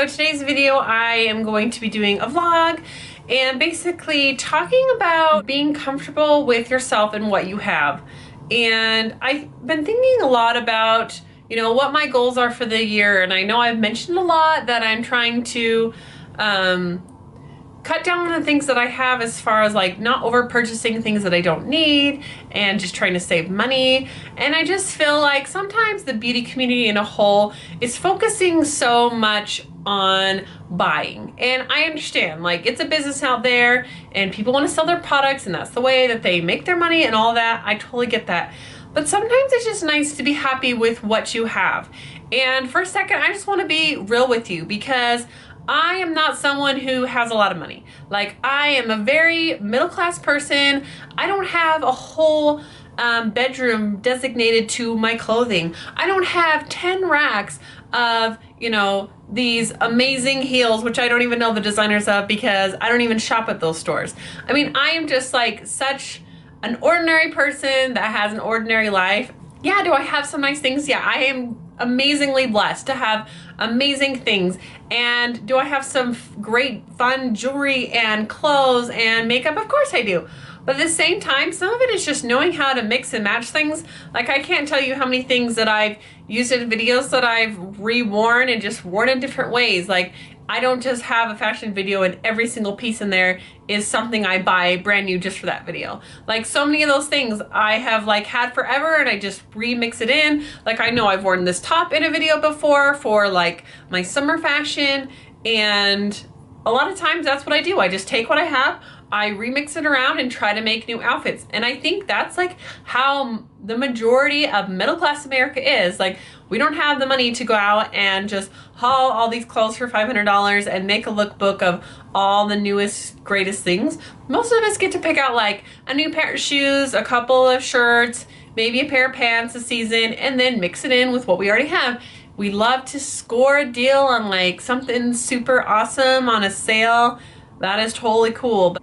So today's video I am going to be doing a vlog and basically talking about being comfortable with yourself and what you have. And I've been thinking a lot about, you know, what my goals are for the year, and I know I've mentioned a lot that I'm trying to cut down on the things that I have as far as like not over purchasing things that I don't need and just trying to save money. And I just feel like sometimes the beauty community in a whole is focusing so much on buying. And I understand, like, it's a business out there and people want to sell their products and that's the way that they make their money and all that. I totally get that. But sometimes it's just nice to be happy with what you have. And for a second, I just want to be real with you because I am not someone who has a lot of money. Like, I am a very middle-class person. I don't have a whole bedroom designated to my clothing. I don't have 10 racks of, you know, these amazing heels, which I don't even know the designers of because I don't even shop at those stores. I mean, I am just like such an ordinary person that has an ordinary life. Yeah, do I have some nice things? Yeah, I am amazingly blessed to have amazing things. And do I have some great fun jewelry and clothes and makeup? Of course I do. But at the same time, some of it is just knowing how to mix and match things. Like, I can't tell you how many things that I've used in videos that I've reworn and just worn in different ways. Like, I don't just have a fashion video and every single piece in there is something I buy brand new just for that video. Like, so many of those things I have like had forever and I just remix it in. Like, I know I've worn this top in a video before for like my summer fashion, and a lot of times that's what I do. I just take what I have, I remix it around and try to make new outfits. And I think that's like how the majority of middle-class America is. Like, we don't have the money to go out and just haul all these clothes for $500 and make a lookbook of all the newest, greatest things. Most of us get to pick out like a new pair of shoes, a couple of shirts, maybe a pair of pants a season, and then mix it in with what we already have. We love to score a deal on like something super awesome on a sale. That is totally cool.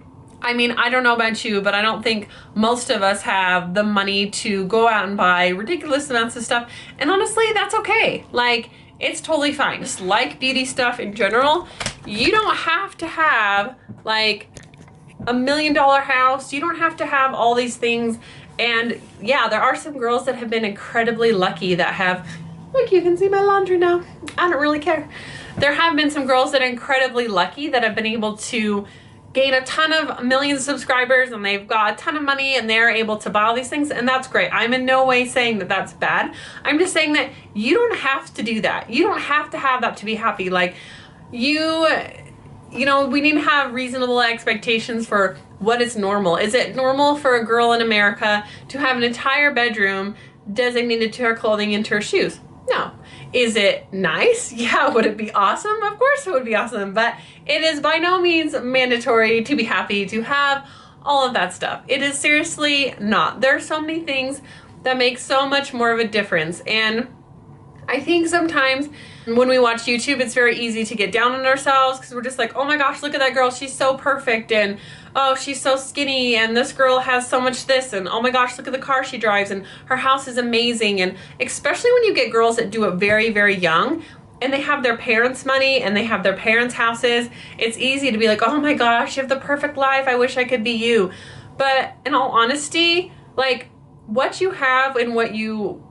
I mean, I don't know about you, but I don't think most of us have the money to go out and buy ridiculous amounts of stuff. And honestly, that's okay. Like, it's totally fine. Just like beauty stuff in general, you don't have to have like $1 million house. You don't have to have all these things. And yeah, there are some girls that have been incredibly lucky that have, look, you can see my laundry now. I don't really care. There have been some girls that are incredibly lucky that have been able to gain a ton of millions of subscribers and they've got a ton of money and they're able to buy all these things, and that's great. I'm in no way saying that that's bad. I'm just saying that you don't have to do that. You don't have to have that to be happy. Like, you know, we need to have reasonable expectations for what is normal. Is it normal for a girl in America to have an entire bedroom designated to her clothing and to her shoes? No. Is it nice? Yeah. Would it be awesome? Of course it would be awesome, but it is by no means mandatory to be happy to have all of that stuff. It is seriously not. There are so many things that make so much more of a difference. And I think sometimes when we watch YouTube, it's very easy to get down on ourselves because we're just like, oh my gosh, look at that girl, she's so perfect, and oh, she's so skinny, and this girl has so much this, and oh my gosh, look at the car she drives, and her house is amazing. And especially when you get girls that do it very, very young and they have their parents' money and they have their parents' houses, it's easy to be like, oh my gosh, you have the perfect life, I wish I could be you. But in all honesty, like, what you have and what you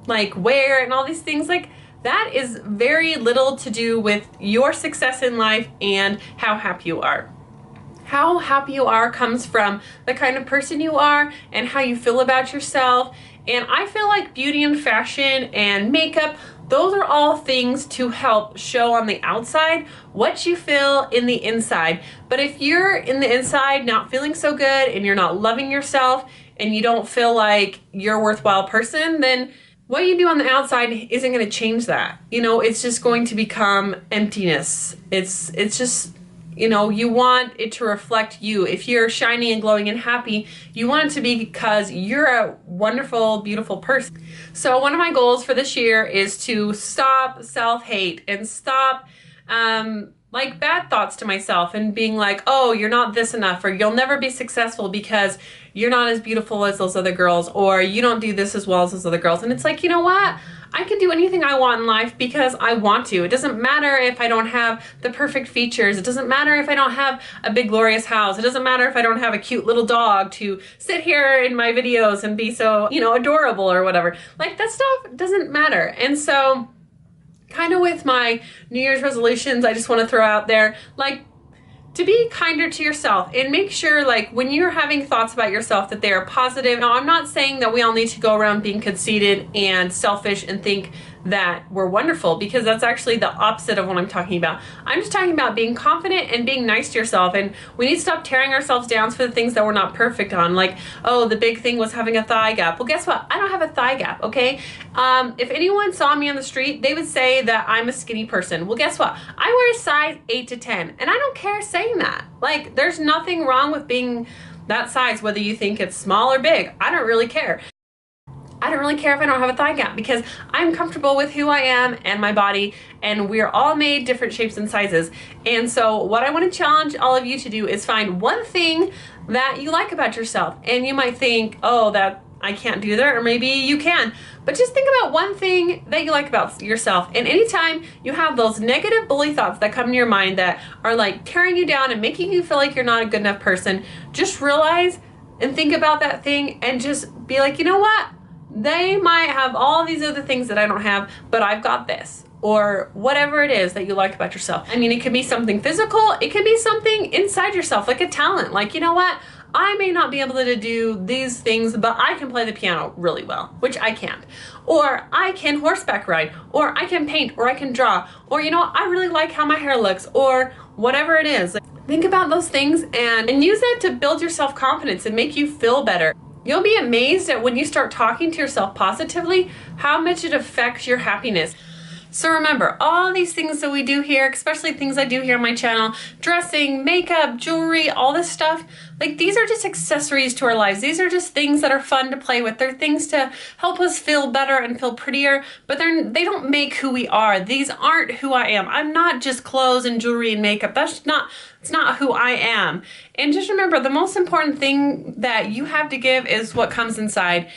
like wear and all these things, like, that is very little to do with your success in life and how happy you are. How happy you are comes from the kind of person you are and how you feel about yourself. And I feel like beauty and fashion and makeup, those are all things to help show on the outside what you feel in the inside. But if you're in the inside not feeling so good and you're not loving yourself and you don't feel like you're a worthwhile person, then what you do on the outside isn't going to change that. You know, it's just going to become emptiness. It's just, you know, you want it to reflect you. If you're shiny and glowing and happy, you want it to be because you're a wonderful, beautiful person. So one of my goals for this year is to stop self-hate and stop like bad thoughts to myself and being like, oh, you're not this enough, or you'll never be successful because you're not as beautiful as those other girls, or you don't do this as well as those other girls. And it's like, you know what? I can do anything I want in life because I want to. It doesn't matter if I don't have the perfect features. It doesn't matter if I don't have a big glorious house. It doesn't matter if I don't have a cute little dog to sit here in my videos and be so, you know, adorable or whatever. Like, that stuff doesn't matter. And so kind of with my New Year's resolutions, I just want to throw out there, like, to be kinder to yourself and make sure, like, when you're having thoughts about yourself, that they are positive. Now, I'm not saying that we all need to go around being conceited and selfish and think that we're wonderful, because that's actually the opposite of what I'm talking about. I'm just talking about being confident and being nice to yourself, and we need to stop tearing ourselves down for the things that we're not perfect on. Like, oh, the big thing was having a thigh gap. Well, guess what? I don't have a thigh gap, okay? If anyone saw me on the street, they would say that I'm a skinny person. Well, guess what? I wear a size 8 to 10, and I don't care saying that. Like, there's nothing wrong with being that size, whether you think it's small or big. I don't really care. I don't really care if I don't have a thigh gap, because I'm comfortable with who I am and my body, and we're all made different shapes and sizes. And so what I want to challenge all of you to do is find one thing that you like about yourself. And you might think, oh, that I can't do that, or maybe you can. But just think about one thing that you like about yourself. And anytime you have those negative bully thoughts that come to your mind that are like tearing you down and making you feel like you're not a good enough person, just realize and think about that thing and just be like, you know what? They might have all these other things that I don't have, but I've got this. Or whatever it is that you like about yourself. I mean, it could be something physical. It could be something inside yourself, like a talent. Like, you know what? I may not be able to do these things, but I can play the piano really well, which I can't. Or I can horseback ride, or I can paint, or I can draw, or, you know, I really like how my hair looks, or whatever it is. Think about those things and use that to build your self-confidence and make you feel better. You'll be amazed at when you start talking to yourself positively, how much it affects your happiness. So remember, all these things that we do here, especially things I do here on my channel, dressing, makeup, jewelry, all this stuff, like, these are just accessories to our lives. These are just things that are fun to play with. They're things to help us feel better and feel prettier, but they don't make who we are. These aren't who I am. I'm not just clothes and jewelry and makeup. It's not who I am. And just remember, the most important thing that you have to give is what comes inside.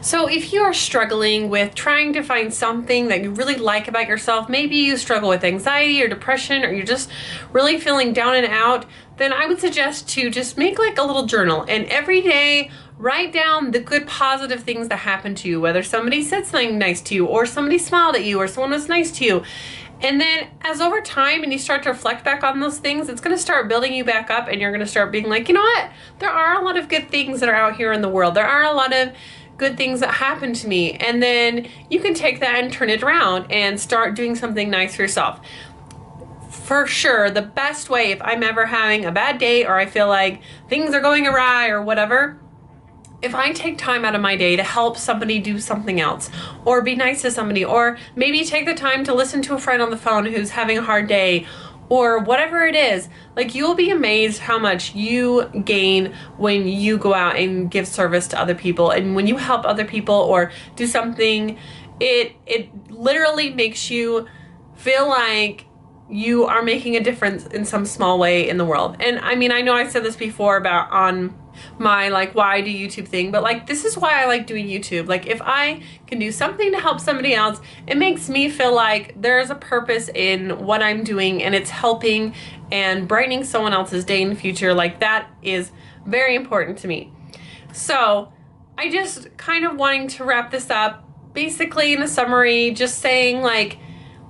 So if you are struggling with trying to find something that you really like about yourself, maybe you struggle with anxiety or depression, or you're just really feeling down and out, then I would suggest to just make like a little journal, and every day write down the good positive things that happened to you, whether somebody said something nice to you, or somebody smiled at you, or someone was nice to you. And then as over time and you start to reflect back on those things, it's going to start building you back up, and you're going to start being like, you know what? There are a lot of good things that are out here in the world. There are a lot of good things that happened to me. And then you can take that and turn it around and start doing something nice for yourself. For sure, the best way, if I'm ever having a bad day or I feel like things are going awry or whatever, if I take time out of my day to help somebody do something else, or be nice to somebody, or maybe take the time to listen to a friend on the phone who's having a hard day, or whatever it is, like, you'll be amazed how much you gain when you go out and give service to other people. And when you help other people or do something, it literally makes you feel like you are making a difference in some small way in the world. And I mean, I know I said this before about on my like why I do YouTube thing, but like, this is why I like doing YouTube. Like, if I can do something to help somebody else, it makes me feel like there's a purpose in what I'm doing, and it's helping and brightening someone else's day in the future. Like, that is very important to me. So I just kind of wanting to wrap this up, basically in a summary, just saying, like,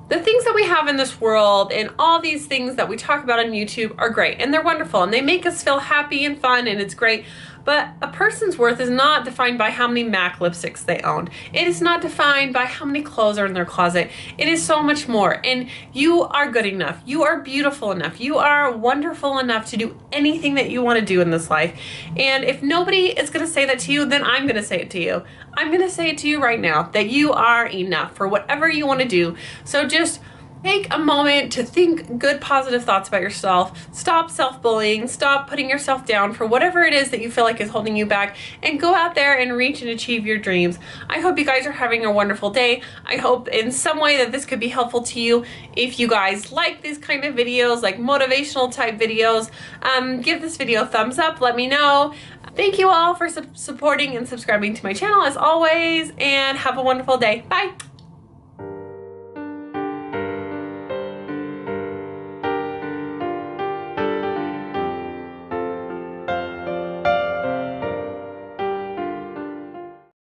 the things that we have in this world and all these things that we talk about on YouTube are great, and they're wonderful, and they make us feel happy and fun, and it's great. But a person's worth is not defined by how many MAC lipsticks they own. It is not defined by how many clothes are in their closet. It is so much more. And you are good enough. You are beautiful enough. You are wonderful enough to do anything that you want to do in this life. And if nobody is going to say that to you, then I'm going to say it to you. I'm going to say it to you right now, that you are enough for whatever you want to do. So just Take a moment to think good, positive thoughts about yourself. Stop self-bullying. Stop putting yourself down for whatever it is that you feel like is holding you back, and go out there and reach and achieve your dreams. I hope you guys are having a wonderful day. I hope in some way that this could be helpful to you. If you guys like these kind of videos, like motivational type videos, give this video a thumbs up. Let me know. Thank you all for supporting and subscribing to my channel as always, and have a wonderful day. Bye.